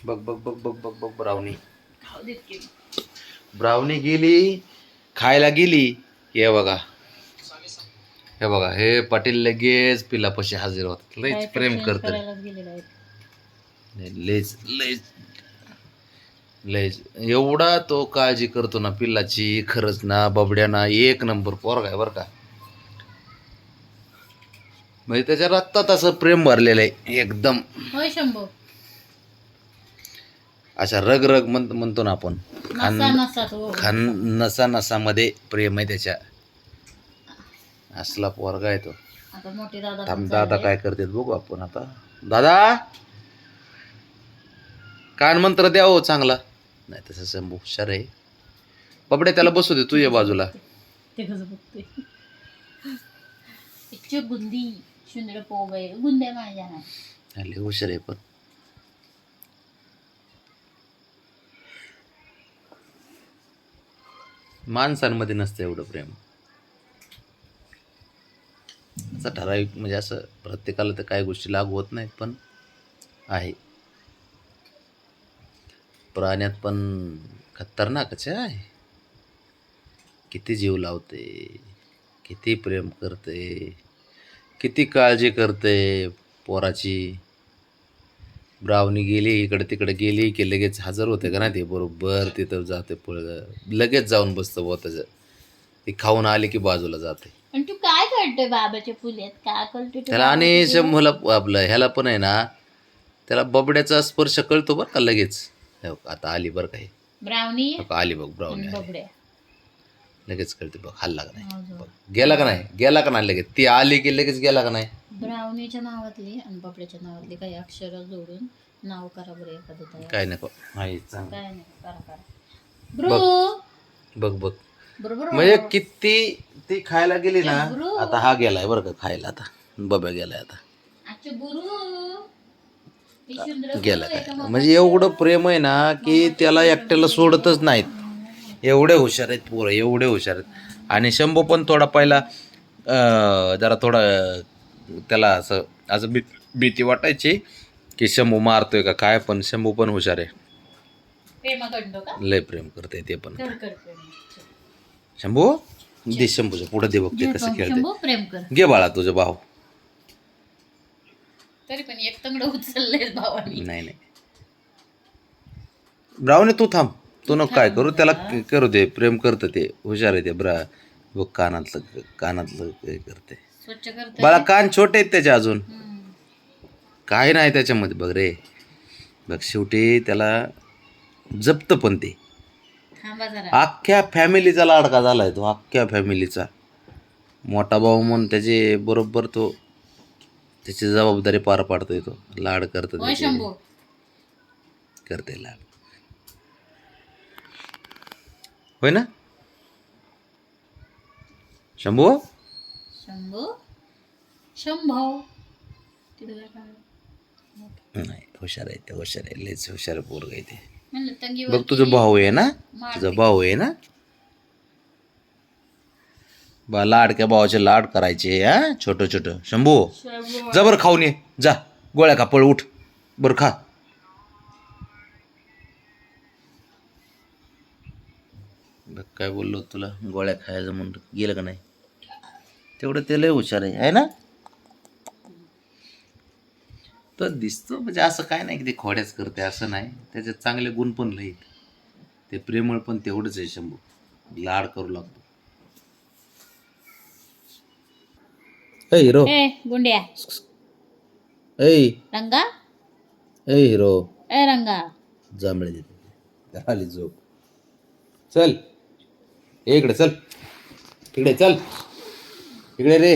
बघ बघ बघ बघ बघ बघ ब्राउनी खाऊ देत की. ब्राउनी गेली खायला गेली. हे बघा हे बघा हे पाटील लगेच पिलापाशी हजर होतात. लयच Diaper प्रेम change करत करायलाच गेलेला आहे. लयच लयच लयच एवढा तो काळजी करतो ना पिल्लाची. खरंच ना बबड्याना एक नंबर पोरगा आहे बरं का. म्हणजे त्याच्या रक्तात असं प्रेम भरलेलं आहे एकदम. होय शंभू. अशा रग रग म्हणतो ना आपण. नसा नसात हो. खान नसा नसामध्ये प्रेम आहे त्याच्या. असला पोरगा आहे तो. आता मोठे दादा थांब पण दादा चालले. काय करतात बघू आपण आता. दादा कान मंत्र द्या हो चांगला. नाही तसं शंभू हुशार आहे. बबड्या त्याला बसू दे तुझ्या बाजूला. ते कसं बघते. इच्छुक गुंदी शुंदर पोगय गुंद्या माझ्या नाही. लय हुशार आहे पण. माणसांमध्ये नसतं एवढं प्रेम. असं ठराविक म्हणजे असं प्रत्येकाला तर काही गोष्टी लागू होत नाहीत पण आहे. प्राण्यात पण खतरनाकच आहे. किती जीव लावते, किती प्रेम करते, किती काळजी करते पोराची. ब्राउनी गेली इकडे तिकडे गेली की लगेच हजर होते का नाही ते बरोबर तिथं जाते लगेच जाऊन बसतं बुवा त्याचं. ती खाऊन आली की बाजूला जाते. आणि तू काय करतोय बाबाच्या फुल्यात काय करतोय तू त्याला आणि शंभूला आपलं ह्याला पण आहे ना त्याला बबड्याचा स्पर्श कळतो बरं का लगेच. हो का, आता आली बरं का हे. ब्राउनी हो का, आली बघ ब्राउनी आणि आली. बबड्या. लगेच कळते बघ. हल्ला का नाही अजून. बघ. गेला का नाही गेला का नाही लगेच. ती आली की लगेच गेला का नाही. ब्राउनीच्या नावातली आणि बबड्याच्या नावातली काही अक्षर जोडून नाव करा बरं एखादं तयार. काय नको आहे चांगलं. काय नाही करा करा. ब्रू बघ बघ बरोबर. म्हणजे किती ती खायला गेली ना. गुरु. आता हा गेलाय बरं का खायला. आता बब्या गेलाय आता अच्छा गुरु ती शुंद्र गेला गुरु काय. एका म्हणजे एवढं प्रेम आहे ना की त्याला एकट्याला सोडतच नाहीत. एवढे हुशार आहेत पोरं एवढे हुशार आहेत. आणि शंभू पण थोडा पहिला जरा थोडा त्याला असं असं भीती वाटायची की शंभू मारतोय का काय. पण शंभू पण हुशार आहे. प्रेमाकडं का लय प्रेम करते ते पण. कर कर प्रेम. शंभू दे शंभूच्या पुढे दे बघते घे कसं पण, खेळते. शंभू प्रेम कर. घे बाळा तुझं भाव. तरी पण एक तंगड उचललंय भावानी. नाही नाही ब्राऊन तू थांब. तू नको काय करू त्याला करू दे. प्रेम करतं ते हुशार आहे ते. बघ कानातलं हे करते. स्वच्छ करते. बाळा कान छोटे आहेत त्याचे अजून. काय नाही त्याच्यामध्ये बघ रे. बघ शेवटी त्याला जपतं पण ते. थांबा जरा. अख्ख्या फॅमिलीचा लाडका झालाय तो. अख्ख्या फॅमिलीचा मोठा भाऊ म्हणून त्याचे बरोबर तो त्याची जबाबदारी पार पाडतोय तो. लाड करतो होय शंभू. करते लाड. होय ना शंभू. शंभू शंभव तिथं काय काय नाही हुशार आहे ते. हुशार आहे लयच हुशार पोरग आहे ते. म्हणलं तंगी बघ तुझं भाऊ आहे ना. तुझा भाऊ आहे ना. बा लाडक्या भावाचे लाड करायचे. हा छोटं छोटं. शंभू जा बरं खाऊन ये. जा गोळ्या खा पळ उठ बरं खा. बघ काय बोललो तुला गोळ्या खायचं म्हणून गेलं का नाही. तेवढं ते लय हुशार आहे ना. तर दिसतो म्हणजे असं काय नाही की ते खोड्याच करते असं नाही. त्याच्यात चांगले गुण पण लई. ते प्रेमळ पण तेवढंच आहे शंभू. लाड करू लागतो. ए हिरो. ए गुंड्या ए रंगा ए हिरो. ए रंगा जांभळे देते आली झोप. चल ये इकडे चल. इकडे चल. इकडे रे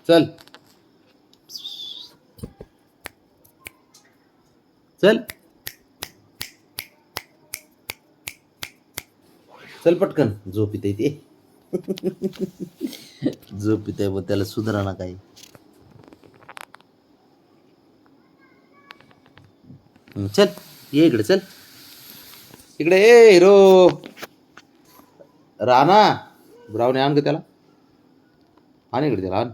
चल. चल चल पटकन. झोप येते ते. झोप येते मग त्याला सुधारा ना काही. चल ये इकडे चल. इकडे ए हिरो. राणा ब्राउनी आण ग त्याला. आण इकडे त्याला आण.